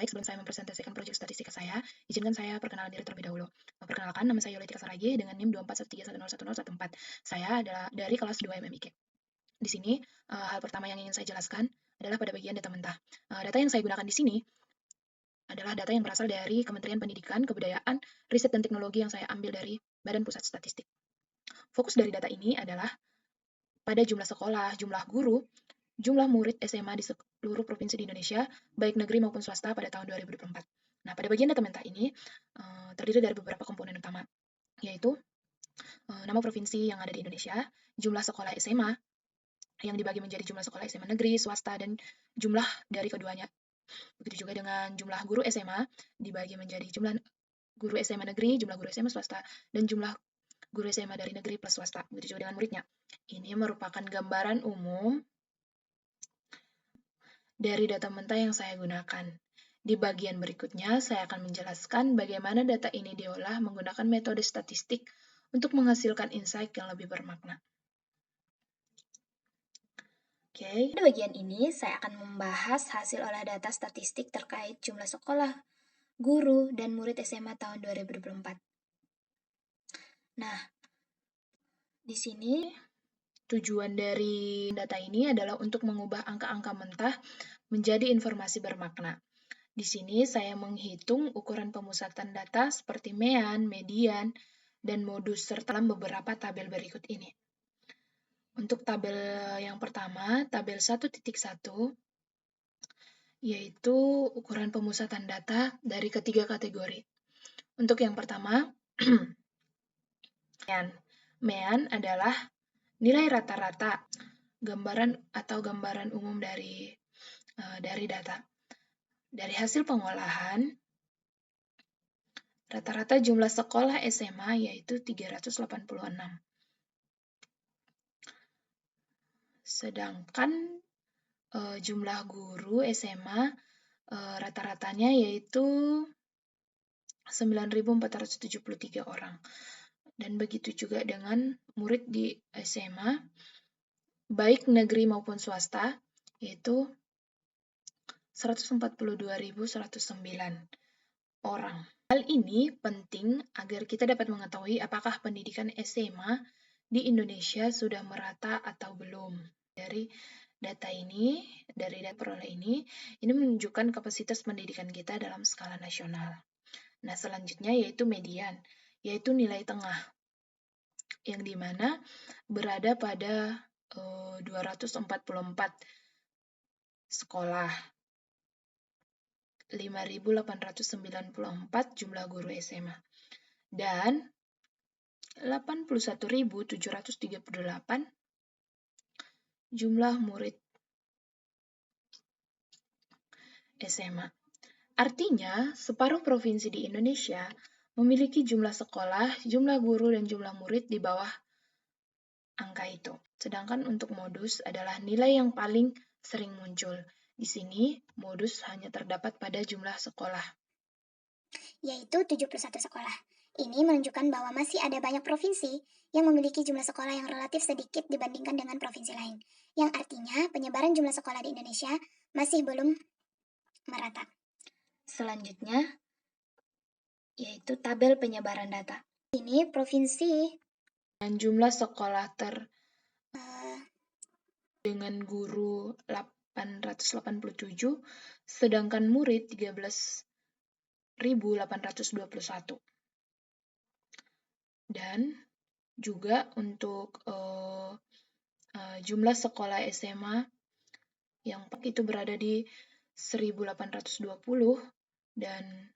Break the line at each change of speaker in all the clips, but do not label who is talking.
Baik, sebelum saya mempresentasikan proyek statistika saya, izinkan saya perkenalan diri terlebih dahulu. Perkenalkan, nama saya Yolitika Saragi dengan NIM 24131011014. Saya adalah dari kelas 2 MMIK. Di sini, hal pertama yang ingin saya jelaskan adalah pada bagian data mentah. Data yang saya gunakan di sini adalah data yang berasal dari Kementerian Pendidikan, Kebudayaan, Riset dan Teknologi yang saya ambil dari Badan Pusat Statistik. Fokus dari data ini adalah pada jumlah sekolah, jumlah guru, jumlah murid SMA di seluruh provinsi di Indonesia, baik negeri maupun swasta pada tahun 2024. Nah, pada bagian data mentah ini terdiri dari beberapa komponen utama, yaitu nama provinsi yang ada di Indonesia, jumlah sekolah SMA yang dibagi menjadi jumlah sekolah SMA negeri, swasta, dan jumlah dari keduanya. Begitu juga dengan jumlah guru SMA dibagi menjadi jumlah guru SMA negeri, jumlah guru SMA swasta, dan jumlah guru SMA dari negeri plus swasta. Begitu juga dengan muridnya. Ini merupakan gambaran umum dari data mentah yang saya gunakan. Di bagian berikutnya, saya akan menjelaskan bagaimana data ini diolah menggunakan metode statistik untuk menghasilkan insight yang lebih bermakna. Oke.
Pada bagian ini, saya akan membahas hasil olah data statistik terkait jumlah sekolah, guru, dan murid SMA tahun 2024. Nah, di sini
tujuan dari data ini adalah untuk mengubah angka-angka mentah menjadi informasi bermakna. Di sini saya menghitung ukuran pemusatan data seperti mean, median, dan modus serta dalam beberapa tabel berikut ini. Untuk tabel yang pertama, tabel 1.1, yaitu ukuran pemusatan data dari ketiga kategori. Untuk yang pertama, mean. Mean adalah nilai rata-rata gambaran umum dari data. Dari hasil pengolahan, rata-rata jumlah sekolah SMA yaitu 386. Sedangkan jumlah guru SMA rata-ratanya yaitu 9.473 orang. Dan begitu juga dengan murid di SMA, baik negeri maupun swasta, yaitu 142.109 orang. Hal ini penting agar kita dapat mengetahui apakah pendidikan SMA di Indonesia sudah merata atau belum. Dari data peroleh ini menunjukkan kapasitas pendidikan kita dalam skala nasional. Nah, selanjutnya yaitu median, yaitu nilai tengah, yang dimana berada pada 244 sekolah, 5.894 jumlah guru SMA, dan 81.738 jumlah murid SMA. Artinya, separuh provinsi di Indonesia memiliki jumlah sekolah, jumlah guru, dan jumlah murid di bawah angka itu. Sedangkan untuk modus adalah nilai yang paling sering muncul. Di sini, modus hanya terdapat pada jumlah sekolah,
yaitu 71 sekolah. Ini menunjukkan bahwa masih ada banyak provinsi yang memiliki jumlah sekolah yang relatif sedikit dibandingkan dengan provinsi lain, yang artinya penyebaran jumlah sekolah di Indonesia masih belum merata. Selanjutnya, yaitu tabel penyebaran data. Ini provinsi
dan jumlah sekolah dengan guru 887, sedangkan murid 13.821. Dan juga untuk jumlah sekolah SMA yang itu berada di 1.820 dan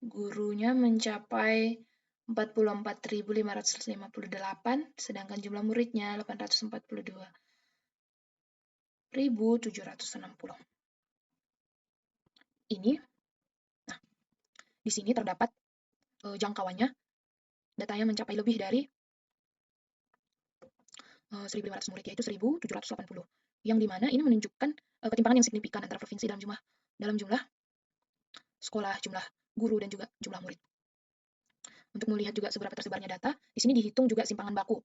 gurunya mencapai 44.558, sedangkan jumlah muridnya 842.760. Ini, nah, di sini terdapat jangkauannya, datanya mencapai lebih dari 1.500 murid, yaitu 1.780. Yang dimana ini menunjukkan ketimpangan yang signifikan antara provinsi dalam jumlah sekolah, jumlah guru, dan juga jumlah murid. Untuk melihat juga seberapa tersebarnya data, di sini dihitung juga simpangan baku,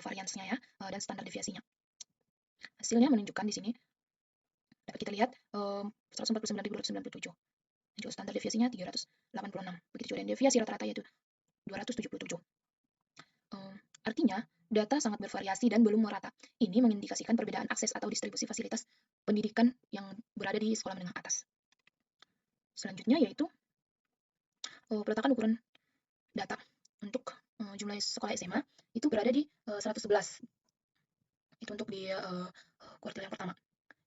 variansnya ya, dan standar deviasinya. Hasilnya menunjukkan di sini Dapat kita lihat 149.297. Dan juga standar deviasinya 386. Begitu juga dengan deviasi rata-rata yaitu 277. Artinya, data sangat bervariasi dan belum merata. Ini mengindikasikan perbedaan akses atau distribusi fasilitas pendidikan yang berada di sekolah menengah atas. Selanjutnya yaitu peletakan ukuran data untuk jumlah sekolah SMA itu berada di 111. Itu untuk di kuartil yang pertama.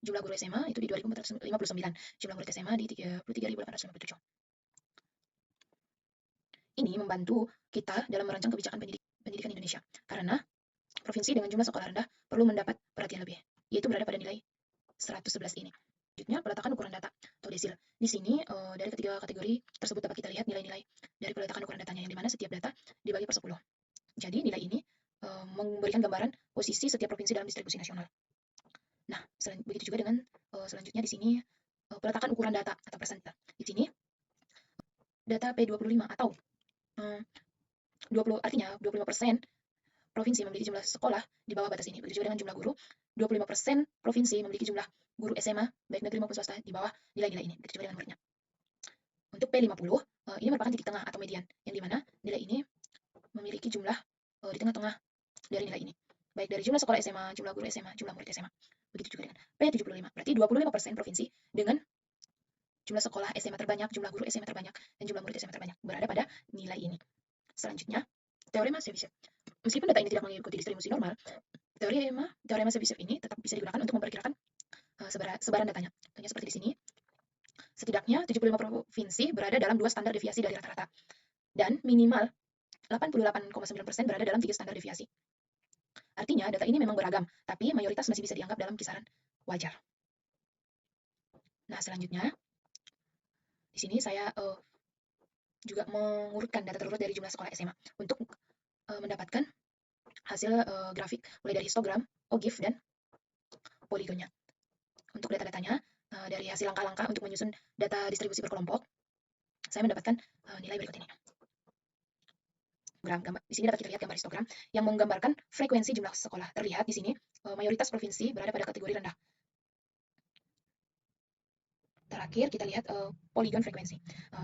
Jumlah guru SMA itu di 2.459. Jumlah murid SMA di 33.857. Ini membantu kita dalam merancang kebijakan pendidikan Indonesia. Karena provinsi dengan jumlah sekolah rendah perlu mendapat perhatian lebih, yaitu berada pada nilai 111 ini. Selanjutnya, peletakan ukuran data atau desil. Di sini dari ketiga kategori tersebut dapat kita lihat nilai-nilai dari peletakan ukuran datanya, yang dimana setiap data dibagi per 10. Jadi nilai ini memberikan gambaran posisi setiap provinsi dalam distribusi nasional. Nah, begitu juga dengan selanjutnya di sini peletakan ukuran data atau persentase. Di sini data P25 atau 20, artinya 25% provinsi memiliki jumlah sekolah di bawah batas ini. Begitu juga dengan jumlah guru, 25% provinsi memiliki jumlah guru SMA, baik negeri maupun swasta, di bawah nilai-nilai ini. Begitu juga dengan muridnya. Untuk P50, ini merupakan titik tengah atau median, yang dimana nilai ini memiliki jumlah di tengah-tengah dari nilai ini. Baik dari jumlah sekolah SMA, jumlah guru SMA, jumlah murid SMA. Begitu juga dengan P75, berarti 25% provinsi dengan jumlah sekolah SMA terbanyak, jumlah guru SMA terbanyak, dan jumlah murid SMA terbanyak berada pada nilai ini. Selanjutnya, teorema Chebyshev. Meskipun data ini tidak mengikuti distribusi normal, teorema Chebyshev ini tetap bisa digunakan untuk memperkirakan sebaran datanya. Contohnya seperti di sini, setidaknya 75 provinsi berada dalam 2 standar deviasi dari rata-rata, dan minimal 88,9% berada dalam 3 standar deviasi. Artinya, data ini memang beragam, tapi mayoritas masih bisa dianggap dalam kisaran wajar. Nah, selanjutnya, di sini saya juga mengurutkan data terurut dari jumlah sekolah SMA untuk mendapatkan hasil grafik mulai dari histogram, OGIF, dan poligonnya. Untuk data-datanya, dari hasil langkah-langkah untuk menyusun data distribusi berkelompok, saya mendapatkan nilai berikut ini. Di sini dapat kita lihat gambar histogram yang menggambarkan frekuensi jumlah sekolah. Terlihat di sini mayoritas provinsi berada pada kategori rendah. Terakhir kita lihat poligon frekuensi,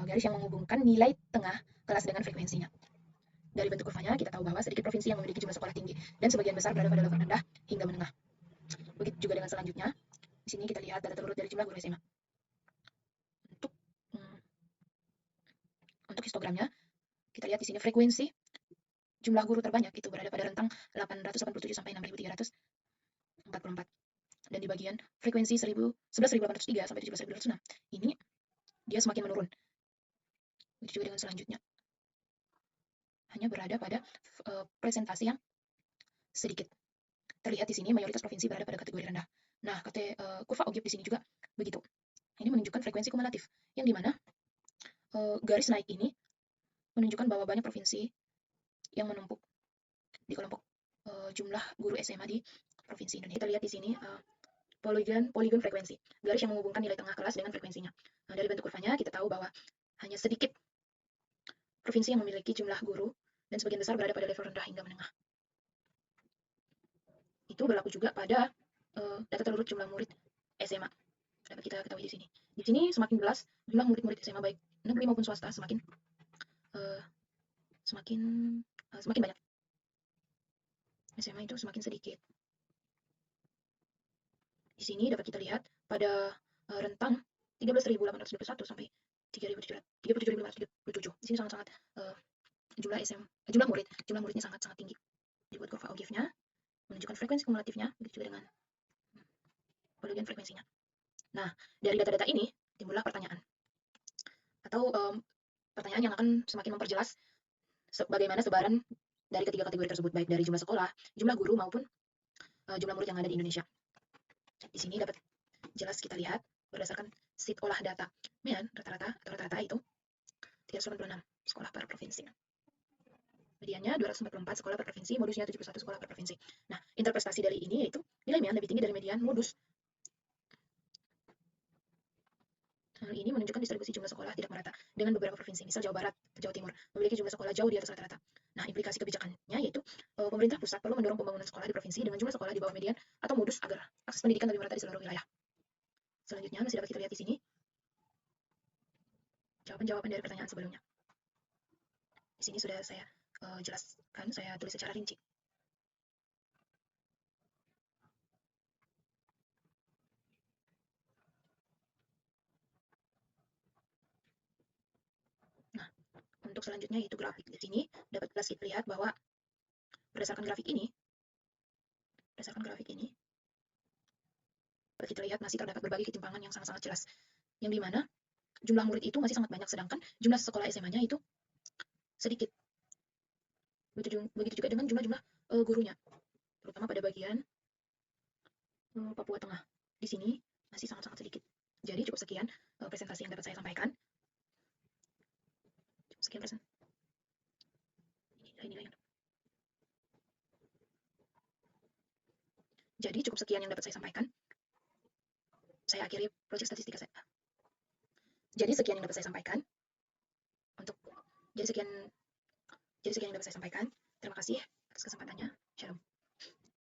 garis yang menghubungkan nilai tengah kelas dengan frekuensinya. Dari bentuk kurvanya kita tahu bahwa sedikit provinsi yang memiliki jumlah sekolah tinggi dan sebagian besar berada pada level rendah hingga menengah. Begitu juga dengan selanjutnya. Di sini kita lihat data terurut dari jumlah guru SMA. Untuk histogramnya, kita lihat di sini frekuensi jumlah guru terbanyak itu berada pada rentang 887 sampai 6.344. Dan di bagian frekuensi 11.803 sampai 17.206, ini dia semakin menurun. Begitu juga dengan selanjutnya. Hanya berada pada presentasi yang sedikit. Terlihat di sini mayoritas provinsi berada pada kategori rendah. Nah, kurva OGIF di sini juga begitu. Ini menunjukkan frekuensi kumulatif, yang dimana garis naik ini menunjukkan bahwa banyak provinsi yang menumpuk di kelompok jumlah guru SMA di provinsi Indonesia. Kita lihat di sini poligon frekuensi, garis yang menghubungkan nilai tengah kelas dengan frekuensinya. Nah, dari bentuk kurvanya kita tahu bahwa hanya sedikit provinsi yang memiliki jumlah guru dan sebagian besar berada pada level rendah hingga menengah. Itu berlaku juga pada data terurut jumlah murid SMA. Dapat kita ketahui di sini. Di sini semakin jelas jumlah murid-murid SMA baik negeri maupun swasta semakin banyak. SMA itu semakin sedikit. Di sini dapat kita lihat pada rentang 13.821 sampai 37.537. Di sini sangat-sangat jumlah muridnya sangat-sangat tinggi. Dibuat kurva OGIF-nya menunjukkan frekuensi kumulatifnya, begitu juga dengan poligon frekuensinya. Nah, dari data-data ini timbullah pertanyaan atau pertanyaan yang akan semakin memperjelas bagaimana sebaran dari ketiga kategori tersebut, baik dari jumlah sekolah, jumlah guru maupun jumlah murid yang ada di Indonesia. Di sini dapat jelas kita lihat berdasarkan sheet olah data, rata-rata itu 386 sekolah per provinsi. Mediannya 244 sekolah per provinsi, modusnya 71 sekolah per provinsi. Nah, interpretasi dari ini yaitu nilai MEAN lebih tinggi dari median modus. Hal ini menunjukkan distribusi jumlah sekolah tidak merata dengan beberapa provinsi, misal Jawa Barat, Jawa Timur, memiliki jumlah sekolah jauh di atas rata-rata. Nah, implikasi kebijakannya yaitu pemerintah pusat perlu mendorong pembangunan sekolah di provinsi dengan jumlah sekolah di bawah median atau modus agar akses pendidikan lebih merata di seluruh wilayah. Selanjutnya masih dapat kita lihat di sini jawaban-jawaban dari pertanyaan sebelumnya. Di sini sudah saya jelaskan, saya tulis secara rinci. Nah, untuk selanjutnya itu grafik. Di sini dapat jelas kita lihat bahwa berdasarkan grafik ini, dapat kita lihat masih terdapat berbagai ketimpangan yang sangat-sangat jelas. Yang dimana jumlah murid itu masih sangat banyak, sedangkan jumlah sekolah SMA-nya itu sedikit. Begitu juga dengan jumlah-jumlah gurunya, terutama pada bagian Papua Tengah. Di sini masih sangat-sangat sedikit. Jadi cukup sekian presentasi yang dapat saya sampaikan. Cukup sekian presentasi. Jadi cukup sekian yang dapat saya sampaikan. Saya akhiri proyek statistika saya. Jadi sekian yang dapat saya sampaikan. Untuk jadi sekian yang dapat saya sampaikan. Terima kasih.